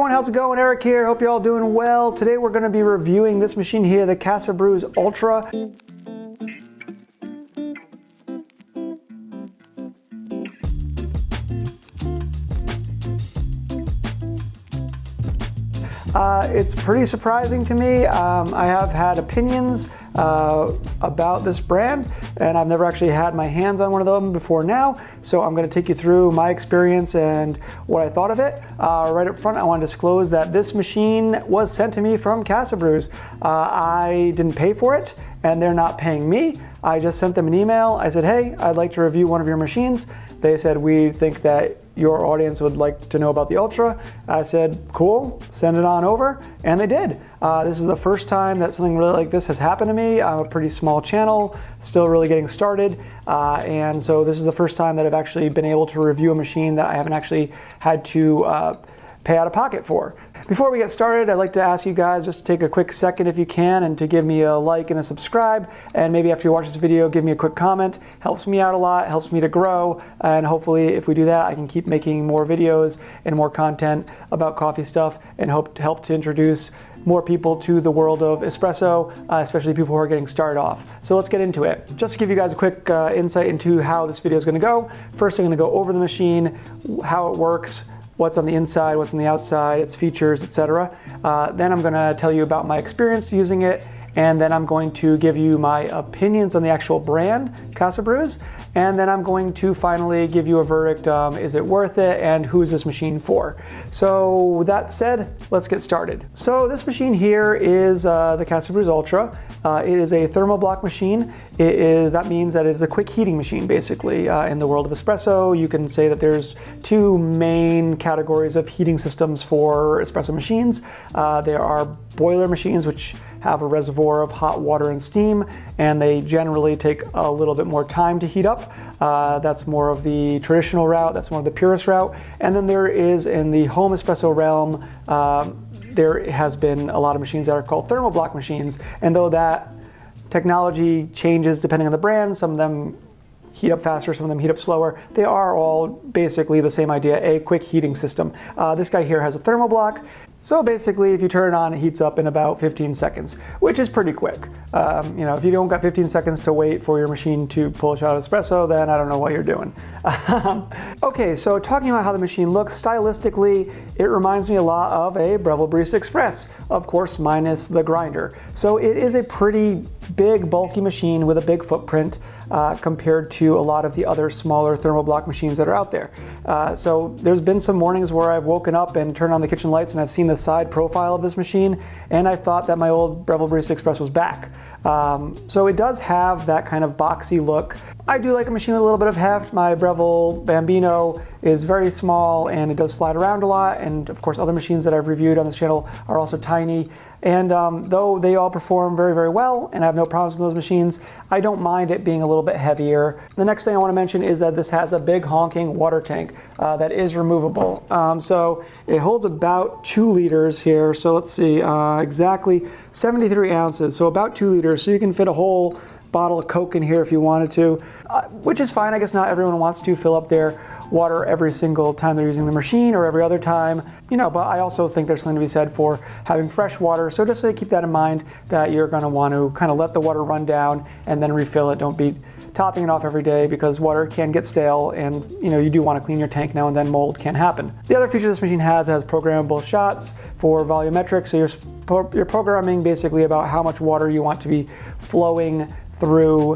everyone, how's it going? Eric here, hope you're all doing well. Today we're going to be reviewing this machine here, the Casabrews Ultra. It's pretty surprising to me. I have had opinions about this brand, and I've never actually had my hands on one of them before now, so I'm going to take you through my experience and what I thought of it. Right up front, I want to disclose that this machine was sent to me from Casabrews. I didn't pay for it, and they're not paying me. I just sent them an email. I said, hey, I'd like to review one of your machines. They said, we think that your audience would like to know about the Ultra. I said, cool, send it on over, and they did. This is the first time that something really like this has happened to me. I'm a pretty small channel, still really getting started, and so this is the first time that I've actually been able to review a machine that I haven't actually had to pay out of pocket for. Before we get started, I'd like to ask you guys just to take a quick second if you can and to give me a like and a subscribe, and maybe after you watch this video give me a quick comment. Helps me out a lot, helps me to grow, and hopefully if we do that I can keep making more videos and more content about coffee stuff and help to introduce more people to the world of espresso, especially people who are getting started off. So let's get into it. Just to give you guys a quick insight into how this video is going to go. First I'm going to go over the machine, how it works, what's on the inside, what's on the outside, its features, etc. Then I'm going to tell you about my experience using it, and then I'm going to give you my opinions on the actual brand, Casabrews, and then I'm going to finally give you a verdict, is it worth it, and who is this machine for? So with that said, let's get started. So this machine here is the Casabrews Ultra. It is a thermal block machine. That means that it is a quick heating machine, basically. In the world of espresso, you can say that there's two main categories of heating systems for espresso machines. There are boiler machines, which have a reservoir of hot water and steam, and they generally take a little bit more time to heat up. That's more of the traditional route, that's more of the purist route. And then there is, in the home espresso realm, there has been a lot of machines that are called thermal block machines, and though that technology changes depending on the brand, some of them heat up faster, some of them heat up slower, they are all basically the same idea, a quick heating system. This guy here has a thermal block. So basically, if you turn it on, it heats up in about 15 seconds, which is pretty quick. You know, if you don't got 15 seconds to wait for your machine to pull a shot of espresso, then I don't know what you're doing. Okay, so talking about how the machine looks, stylistically, it reminds me a lot of a Breville Barista Express, of course, minus the grinder. So it is a pretty big, bulky machine with a big footprint compared to a lot of the other smaller thermal block machines that are out there. So there's been some mornings where I've woken up and turned on the kitchen lights and I've seen the side profile of this machine, and I thought that my old Breville Barista Express was back. So it does have that kind of boxy look. I do like a machine with a little bit of heft. My Breville Bambino is very small and it does slide around a lot, and of course other machines that I've reviewed on this channel are also tiny. And though they all perform very, very well, and I have no problems with those machines, I don't mind it being a little bit heavier. The next thing I want to mention is that this has a big honking water tank that is removable. So it holds about 2 liters here. So let's see, exactly 73 ounces, so about 2 liters. So you can fit a whole bottle of Coke in here if you wanted to, which is fine. I guess not everyone wants to fill up their water every single time they're using the machine or every other time, you know, but I also think there's something to be said for having fresh water. So just keep that in mind, that you're going to want to kind of let the water run down and then refill it. Don't be topping it off every day, because water can get stale, and you know, you do want to clean your tank now and then. Mold can happen. The other feature this machine has programmable shots for volumetric, so you're programming basically about how much water you want to be flowing through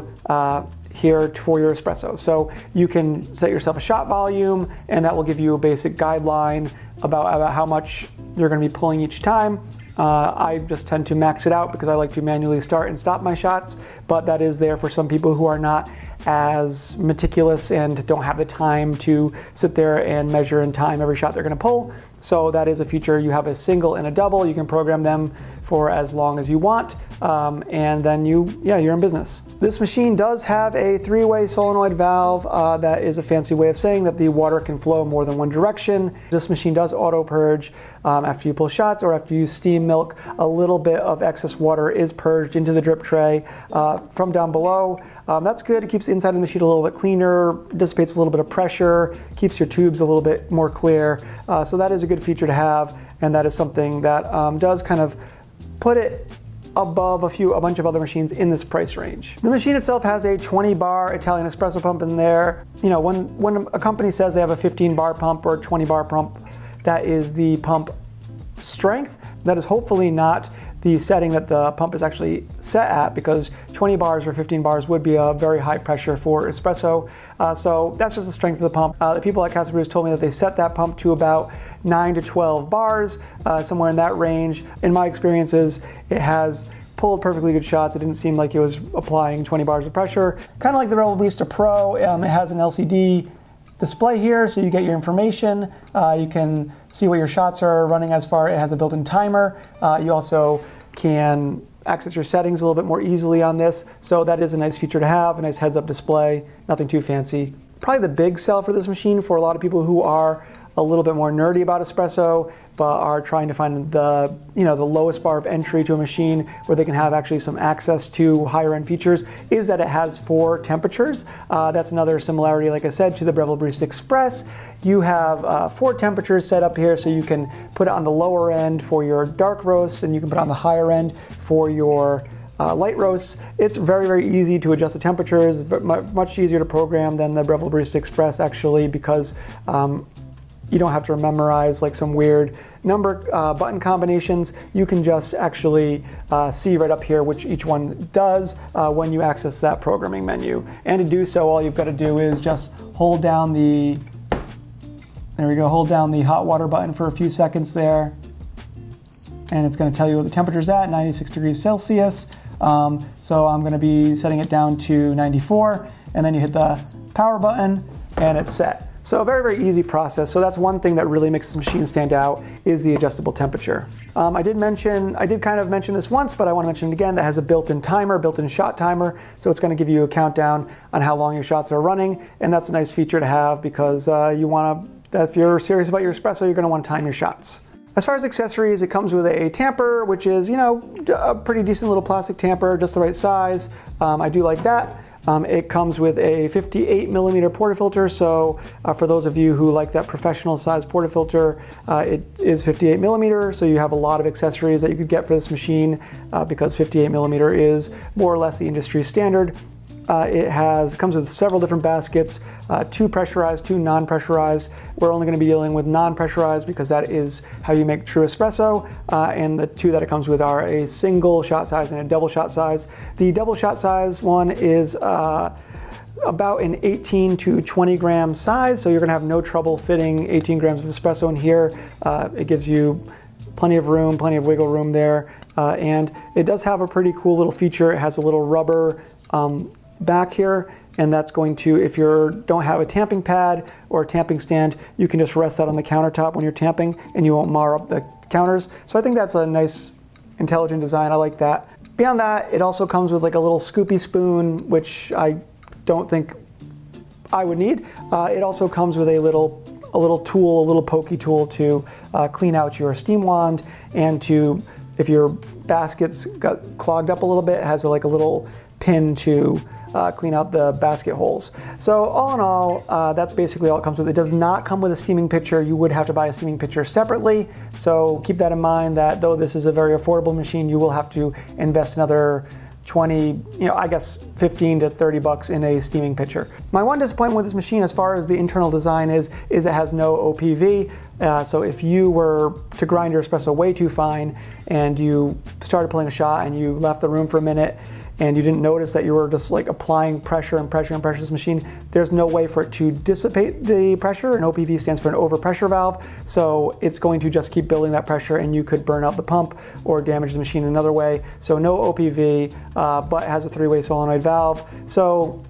here for your espresso. So you can set yourself a shot volume, and that will give you a basic guideline about how much you're going to be pulling each time. I just tend to max it out because I like to manually start and stop my shots, but that is there for some people who are not as meticulous and don't have the time to sit there and measure and time every shot they're going to pull. So that is a feature. You have a single and a double. You can program them for as long as you want, and then you're in business. This machine does have a 3-way solenoid valve. That is a fancy way of saying that the water can flow more than one direction. This machine does auto purge after you pull shots or after you steam milk. A little bit of excess water is purged into the drip tray from down below. That's good. It keeps the inside of the machine a little bit cleaner, dissipates a little bit of pressure, keeps your tubes a little bit more clear. So that is a good good feature to have, and that is something that does kind of put it above a bunch of other machines in this price range. The machine itself has a 20-bar Italian espresso pump in there. You know, when a company says they have a 15-bar pump or a 20-bar pump, that is the pump strength. That is hopefully not the setting that the pump is actually set at, because 20 bars or 15 bars would be a very high pressure for espresso. So that's just the strength of the pump. The people at Casabrews told me that they set that pump to about 9 to 12 bars, somewhere in that range. In my experiences, it has pulled perfectly good shots. It didn't seem like it was applying 20 bars of pressure. Kind of like the Breville Barista Pro, it has an LCD display here, so you get your information. You can see what your shots are running as far. It has a built-in timer. You also can access your settings a little bit more easily on this. So that is a nice feature to have, a nice heads-up display, nothing too fancy. Probably the big sell for this machine for a lot of people who are a little bit more nerdy about espresso, but are trying to find the lowest bar of entry to a machine where they can have actually some access to higher end features, is that it has 4 temperatures. That's another similarity, like I said, to the Breville Barista Express. You have 4 temperatures set up here, so you can put it on the lower end for your dark roasts, and you can put it on the higher end for your light roasts. It's very, very easy to adjust the temperatures, much easier to program than the Breville Barista Express actually, because you don't have to memorize like some weird number button combinations. You can just actually see right up here which each one does when you access that programming menu. And to do so, all you've got to do is just hold down the, there we go, hold down the hot water button for a few seconds there. And it's going to tell you what the temperature's at, 96 degrees Celsius. So I'm going to be setting it down to 94, and then you hit the power button and it's set. So a very, very easy process. So that's one thing that really makes this machine stand out, is the adjustable temperature. I did kind of mention this once, but I want to mention it again. That has a built-in timer, built-in shot timer. So it's going to give you a countdown on how long your shots are running. And that's a nice feature to have, because if you're serious about your espresso, you're going to want to time your shots. As far as accessories, it comes with a tamper, which is, a pretty decent little plastic tamper, just the right size. I do like that. It comes with a 58 millimeter portafilter, so for those of you who like that professional size portafilter, it is 58 millimeter, so you have a lot of accessories that you could get for this machine, because 58 millimeter is more or less the industry standard. It comes with several different baskets, 2 pressurized, 2 non-pressurized. We're only going to be dealing with non-pressurized because that is how you make true espresso, and the 2 that it comes with are a single shot size and a double shot size. The double shot size one is about an 18 to 20 gram size, so you're going to have no trouble fitting 18 grams of espresso in here. It gives you plenty of room, plenty of wiggle room there, and it does have a pretty cool little feature. It has a little rubber back here, and that's going to, if you don't have a tamping pad or a tamping stand, you can just rest that on the countertop when you're tamping and you won't mar up the counters. So I think that's a nice, intelligent design. I like that. Beyond that, it also comes with like a little scoopy spoon, which I don't think I would need. It also comes with a little tool, a little pokey tool to clean out your steam wand, and if your basket's got clogged up a little bit, it has like a little pin to clean out the basket holes. So all in all, that's basically all it comes with. It does not come with a steaming pitcher. You would have to buy a steaming pitcher separately. So keep that in mind, that though this is a very affordable machine, you will have to invest another 20, I guess 15 to 30 bucks in a steaming pitcher. My one disappointment with this machine as far as the internal design is it has no OPV. So if you were to grind your espresso way too fine and you started pulling a shot and you left the room for a minute and you didn't notice that you were just like applying pressure and pressure and pressure to this machine, there's no way for it to dissipate the pressure. And OPV stands for an overpressure valve. So it's going to just keep building that pressure, and you could burn out the pump or damage the machine another way. So no OPV, but it has a 3-way solenoid valve. So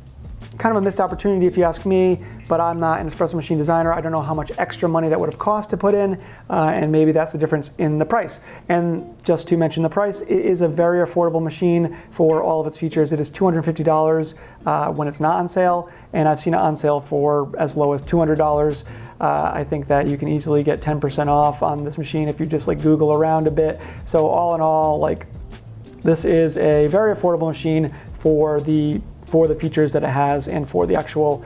kind of a missed opportunity if you ask me, but I'm not an espresso machine designer. I don't know how much extra money that would have cost to put in, and maybe that's the difference in the price. And just to mention the price, it is a very affordable machine for all of its features. It is $250 when it's not on sale, and I've seen it on sale for as low as $200. I think that you can easily get 10% off on this machine if you just like Google around a bit. So all in all, like, this is a very affordable machine for the features that it has and for the actual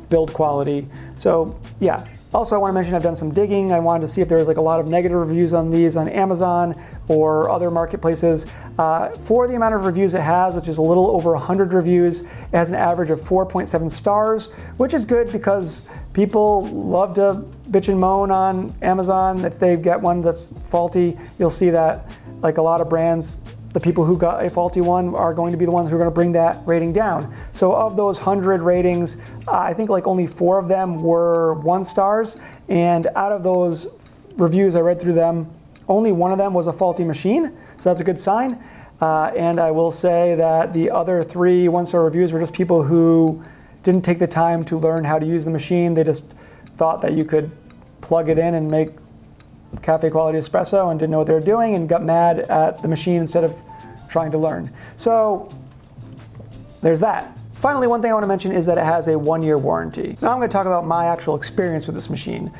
build quality. So yeah, Also, I want to mention I've done some digging. I wanted to see if there was like a lot of negative reviews on these on Amazon or other marketplaces. For the amount of reviews it has, which is a little over 100 reviews, it has an average of 4.7 stars, which is good because people love to bitch and moan on Amazon. If they get one that's faulty, you'll see that like a lot of brands, the people who got a faulty one are going to be the ones who are going to bring that rating down. So of those 100 ratings, I think like only 4 of them were 1 stars. And out of those reviews, I read through them, only 1 of them was a faulty machine. So that's a good sign. And I will say that the other 3 1-star reviews were just people who didn't take the time to learn how to use the machine. They just thought that you could plug it in and make cafe quality espresso and didn't know what they were doing and got mad at the machine instead of trying to learn. So there's that. Finally, one thing I want to mention is that it has a 1-year warranty. So now I'm going to talk about my actual experience with this machine.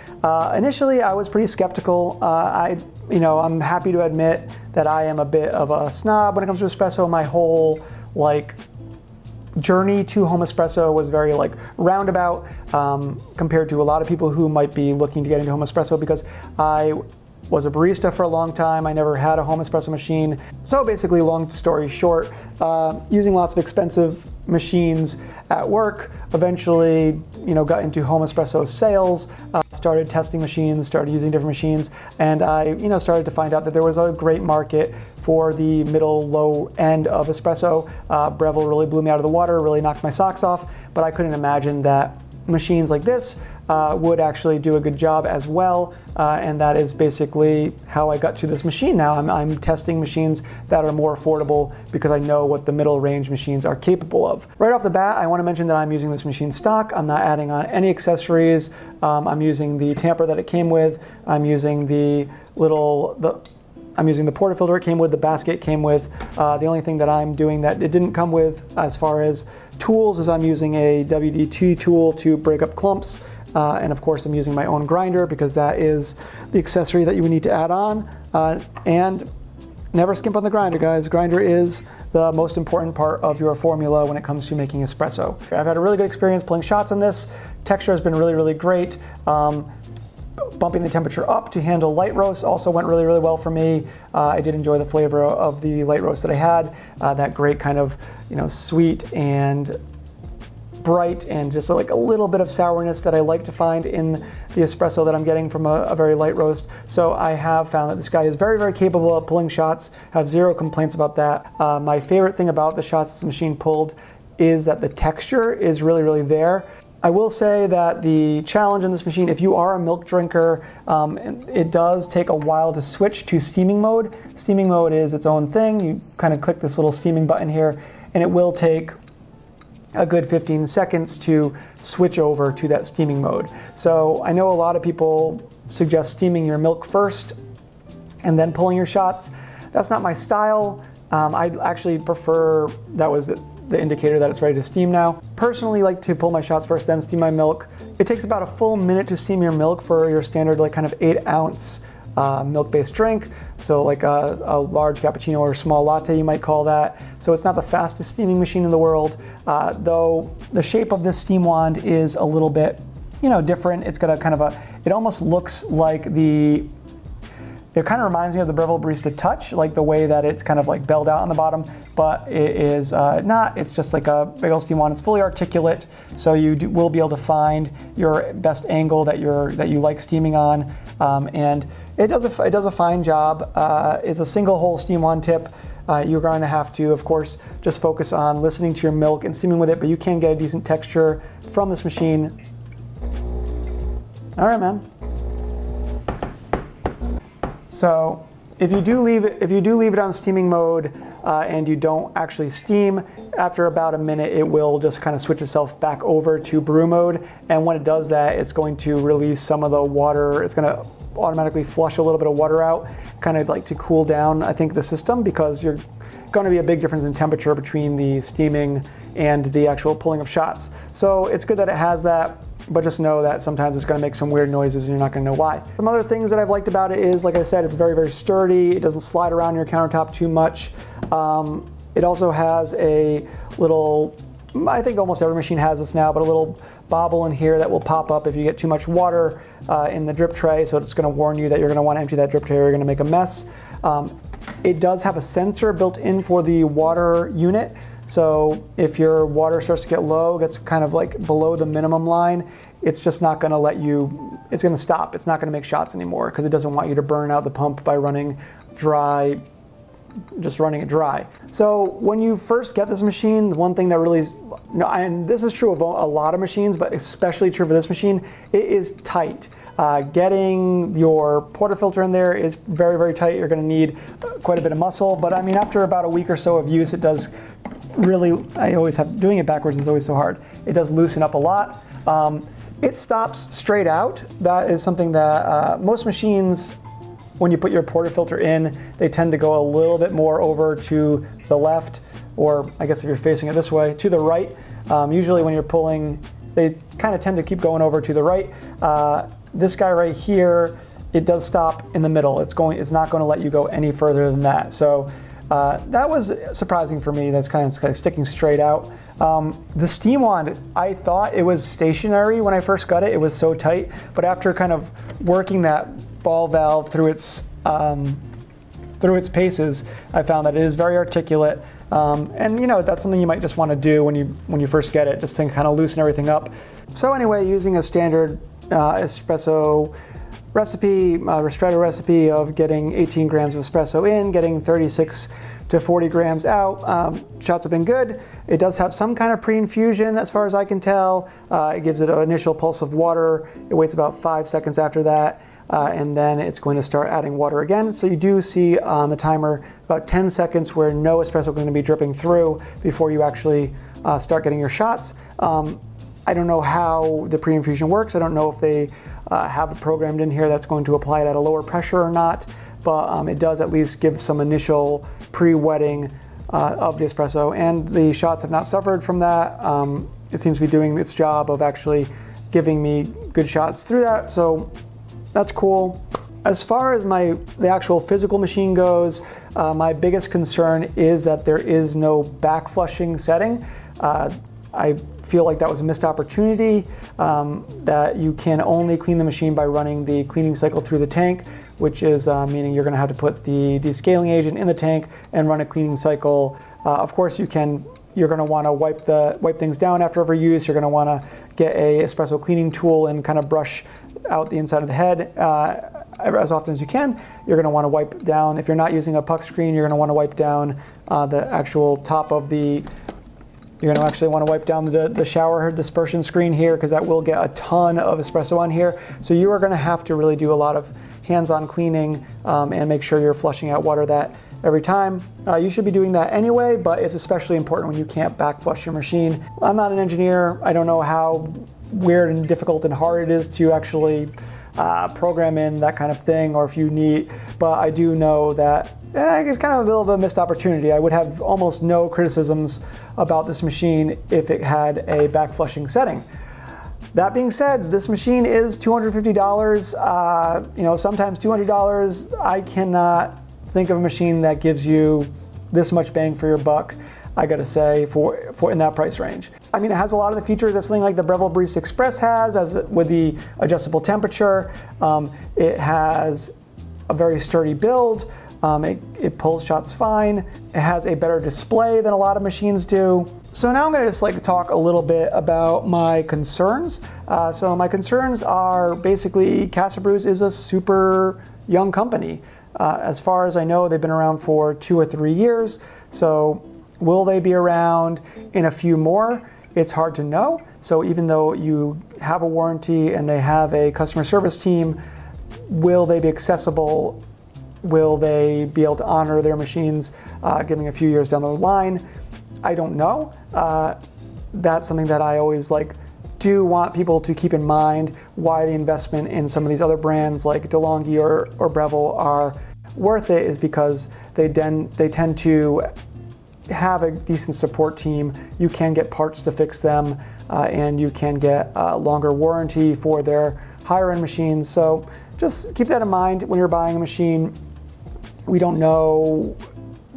Initially, I was pretty skeptical. I'm happy to admit that I am a bit of a snob when it comes to espresso. My whole journey to home espresso was very roundabout compared to a lot of people who might be looking to get into home espresso, because I was a barista for a long time. I never had a home espresso machine. So basically, long story short, using lots of expensive machines at work, eventually, got into home espresso sales, started testing machines, started using different machines, and I, started to find out that there was a great market for the middle, low end of espresso. Breville really blew me out of the water, really knocked my socks off, but I couldn't imagine that machines like this would actually do a good job as well, and that is basically how I got to this machine now. I'm testing machines that are more affordable because I know what the middle range machines are capable of. Right off the bat, I want to mention that I'm using this machine stock. I'm not adding on any accessories. I'm using the tamper that it came with. I'm using the portafilter it came with, the basket it came with. The only thing that I'm doing that it didn't come with as far as tools is I'm using a WD-2 tool to break up clumps. And of course I'm using my own grinder because that is the accessory that you would need to add on. And never skimp on the grinder, guys. Grinder is the most important part of your formula when it comes to making espresso. I've had a really good experience pulling shots on this. Texture has been really, really great. Bumping the temperature up to handle light roast also went really, really well for me. I did enjoy the flavor of the light roast that I had. That great kind of, sweet and bright and just like a little bit of sourness that I like to find in the espresso that I'm getting from a very light roast. So I have found that this guy is very, very capable of pulling shots. I have zero complaints about that. My favorite thing about the shots this machine pulled is that the texture is really, really there. I will say that the challenge in this machine, if you are a milk drinker, it does take a while to switch to steaming mode. Steaming mode is its own thing. You kind of click this little steaming button here, and it will take a good 15 seconds to switch over to that steaming mode. So I know a lot of people suggest steaming your milk first and then pulling your shots. That's not my style. I actually prefer, that was the indicator that it's ready to steam now. Personally, like to pull my shots first, then steam my milk. It takes about a full minute to steam your milk for your standard kind of 8-ounce milk-based drink. So like a large cappuccino or small latte, you might call that. So it's not the fastest steaming machine in the world, though the shape of this steam wand is a little bit, different. It's got a kind of it almost looks like it kind of reminds me of the Breville Barista Touch, like the way that it's kind of belled out on the bottom, but it is not. It's just like a big old steam wand. It's fully articulate, so you will be able to find your best angle that you like steaming on, and it does a fine job. It's a single hole steam wand tip. You're going to have to, of course, just focus on listening to your milk and steaming with it, but you can get a decent texture from this machine. All right, man. So if you do leave it on steaming mode and you don't actually steam, after about a minute it will just kind of switch itself back over to brew mode. And when it does that, it's going to release some of the water. It's going to automatically flush a little bit of water out, kind of to cool down, I think, the system, because you're going to be a big difference in temperature between the steaming and the actual pulling of shots. So it's good that it has that. But just know that sometimes it's going to make some weird noises and you're not going to know why. Some other things that I've liked about it is, like I said, it's very, very sturdy. It doesn't slide around your countertop too much. It also has a little I think almost every machine has this now, but a little bobble in here that will pop up if you get too much water in the drip tray, so it's going to warn you that you're going to want to empty that drip tray or you're going to make a mess. It does have a sensor built in for the water unit, so if your water starts to get low, gets kind of like below the minimum line, it's just not going to let you, it's going to stop. It's not going to make shots anymore because it doesn't want you to burn out the pump by running dry, just running it dry. So when you first get this machine, the one thing that really is, and this is true of a lot of machines, but especially true for this machine, it is tight. Getting your portafilter in there is very, very tight. You're going to need quite a bit of muscle, but I mean, after about a week or so of use, it does really, I always have, doing it backwards is always so hard. It does loosen up a lot. It stops straight out. That is something that most machines, when you put your portafilter in, they tend to go a little bit more over to the left, or I guess if you're facing it this way, to the right. Usually when you're pulling, they kind of tend to keep going over to the right. This guy right here, it does stop in the middle. It's not going to let you go any further than that. So that was surprising for me. That's kind of sticking straight out. The steam wand, I thought it was stationary when I first got it. It was so tight, but after kind of working that ball valve through its paces, I found that it is very articulate. And you know, that's something you might just want to do when you first get it, just to kind of loosen everything up. So anyway, using a standard espresso recipe, ristretto recipe of getting 18 grams of espresso in, getting 36 to 40 grams out. Shots have been good. It does have some kind of pre-infusion as far as I can tell. It gives it an initial pulse of water. It waits about 5 seconds after that. And then it's going to start adding water again. So you do see on the timer about 10 seconds where no espresso is going to be dripping through before you actually start getting your shots. I don't know how the pre-infusion works. I don't know if they have it programmed in here that's going to apply it at a lower pressure or not, but it does at least give some initial pre-wetting of the espresso, and the shots have not suffered from that. It seems to be doing its job of actually giving me good shots through that, so that's cool. As far as the actual physical machine goes, my biggest concern is that there is no backflushing setting. I feel like that was a missed opportunity, that you can only clean the machine by running the cleaning cycle through the tank, which is meaning you're going to have to put the descaling agent in the tank and run a cleaning cycle. Of course, you're going to want to wipe things down after every use. You're going to want to get a espresso cleaning tool and kind of brush out the inside of the head as often as you can. You're going to want to wipe down, if you're not using a puck screen, you're going to want to wipe down the actual top of the, you're going to actually want to wipe down the shower dispersion screen here, because that will get a ton of espresso on here. So you are going to have to really do a lot of hands-on cleaning and make sure you're flushing out water that every time. You should be doing that anyway, but it's especially important when you can't backflush your machine. I'm not an engineer. I don't know how weird and difficult and hard it is to actually program in that kind of thing, or if you need, but I do know that it's kind of a bit of a missed opportunity. I would have almost no criticisms about this machine if it had a backflushing setting. That being said, this machine is $250. You know, sometimes $200. I cannot think of a machine that gives you this much bang for your buck, I gotta say, for in that price range. I mean, it has a lot of the features that something like the Breville Barista Express has, with the adjustable temperature. It has a very sturdy build. It pulls shots fine. It has a better display than a lot of machines do. So now I'm going to just talk a little bit about my concerns. So my concerns are basically Casabrews is a super young company. As far as I know, they've been around for 2 or 3 years. So will they be around in a few more? It's hard to know. So even though you have a warranty and they have a customer service team, will they be accessible? Will they be able to honor their machines giving a few years down the line? I don't know. That's something that I always do want people to keep in mind, why the investment in some of these other brands like DeLonghi or Breville are worth it, is because they tend to have a decent support team. You can get parts to fix them, and you can get a longer warranty for their higher end machines. So just keep that in mind when you're buying a machine. We don't know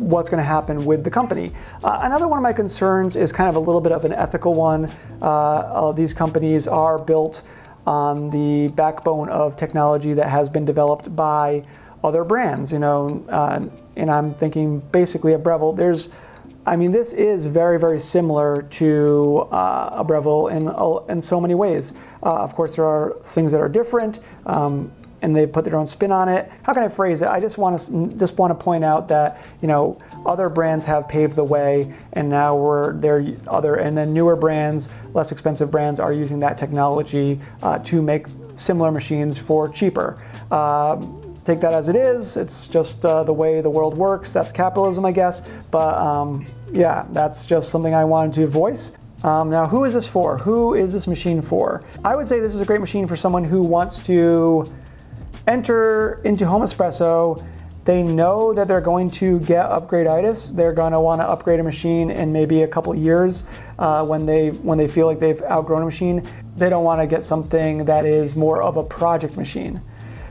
what's going to happen with the company. Another one of my concerns is kind of a little bit of an ethical one. These companies are built on the backbone of technology that has been developed by other brands, and I'm thinking basically of Breville. This is very, very similar to a Breville in so many ways. Of course, there are things that are different, and they've put their own spin on it. How can I phrase it? I just want to point out that other brands have paved the way, and now and then newer brands, less expensive brands, are using that technology to make similar machines for cheaper. Take that as it is. It's just the way the world works. That's capitalism, I guess. But yeah, that's just something I wanted to voice. Now, who is this for? Who is this machine for? I would say this is a great machine for someone who wants to enter into home espresso. They know that they're going to get upgrade-itis. They're going to want to upgrade a machine in maybe a couple of years when they feel like they've outgrown a machine. They don't want to get something that is more of a project machine.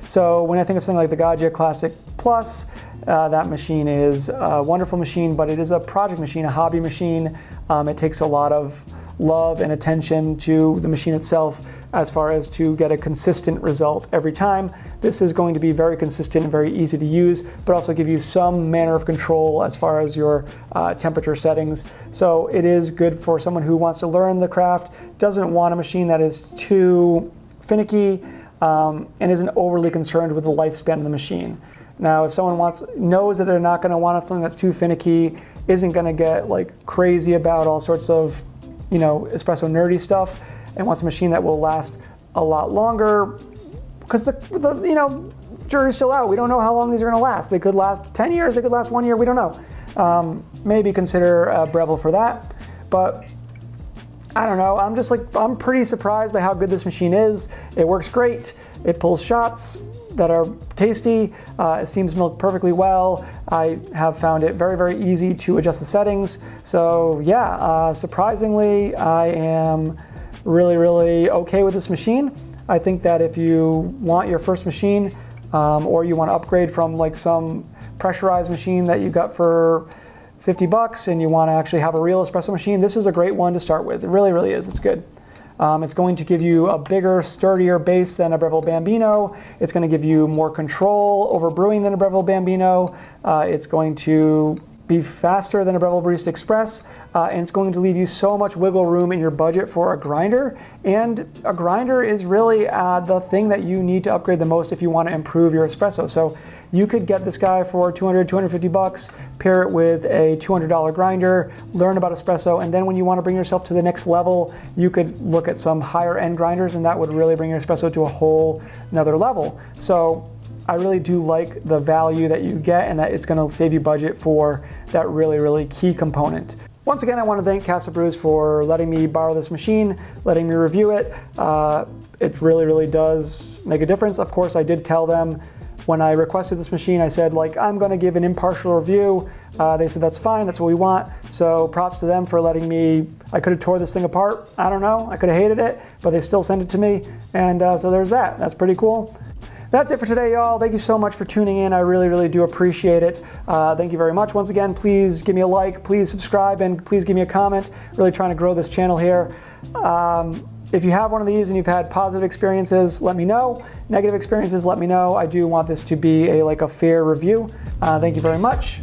So when I think of something like the Gaggia Classic Plus, that machine is a wonderful machine, but it is a project machine, a hobby machine. It takes a lot of love and attention to the machine itself as far as to get a consistent result every time. This is going to be very consistent and very easy to use, but also give you some manner of control as far as your temperature settings. So it is good for someone who wants to learn the craft, doesn't want a machine that is too finicky, and isn't overly concerned with the lifespan of the machine. Now, if someone knows that they're not going to want something that's too finicky, isn't going to get like crazy about all sorts of, espresso nerdy stuff, and wants a machine that will last a lot longer, because the jury's still out. We don't know how long these are going to last. They could last 10 years. They could last 1 year. We don't know. Maybe consider Breville for that, but I don't know. I'm pretty surprised by how good this machine is. It works great. It pulls shots that are tasty. It steams milk perfectly well. I have found it very, very easy to adjust the settings. So yeah, surprisingly, I am really, really okay with this machine. I think that if you want your first machine, or you want to upgrade from like some pressurized machine that you got for $50 and you want to actually have a real espresso machine, this is a great one to start with. It really, really is. It's good. It's going to give you a bigger, sturdier base than a Breville Bambino. It's going to give you more control over brewing than a Breville Bambino. It's going to be faster than a Breville Barista Express, and it's going to leave you so much wiggle room in your budget for a grinder. And a grinder is really the thing that you need to upgrade the most if you want to improve your espresso. So you could get this guy for $200, $250, pair it with a $200 grinder, learn about espresso, and then when you want to bring yourself to the next level, you could look at some higher end grinders, and that would really bring your espresso to a whole another level. So I really do like the value that you get, and that it's going to save you budget for that really, really key component. Once again, I want to thank Casabrews for letting me borrow this machine, letting me review it. It really, really does make a difference. Of course, I did tell them when I requested this machine, I said, I'm going to give an impartial review. They said, that's fine, that's what we want. So props to them for letting me. I could have tore this thing apart. I don't know. I could have hated it, but they still sent it to me. And so there's that. That's pretty cool. That's it for today, y'all. Thank you so much for tuning in. I really, really do appreciate it. Thank you very much. Once again, please give me a like, please subscribe, and please give me a comment. Really trying to grow this channel here. If you have one of these and you've had positive experiences, let me know. Negative experiences, let me know. I do want this to be a fair review. Thank you very much.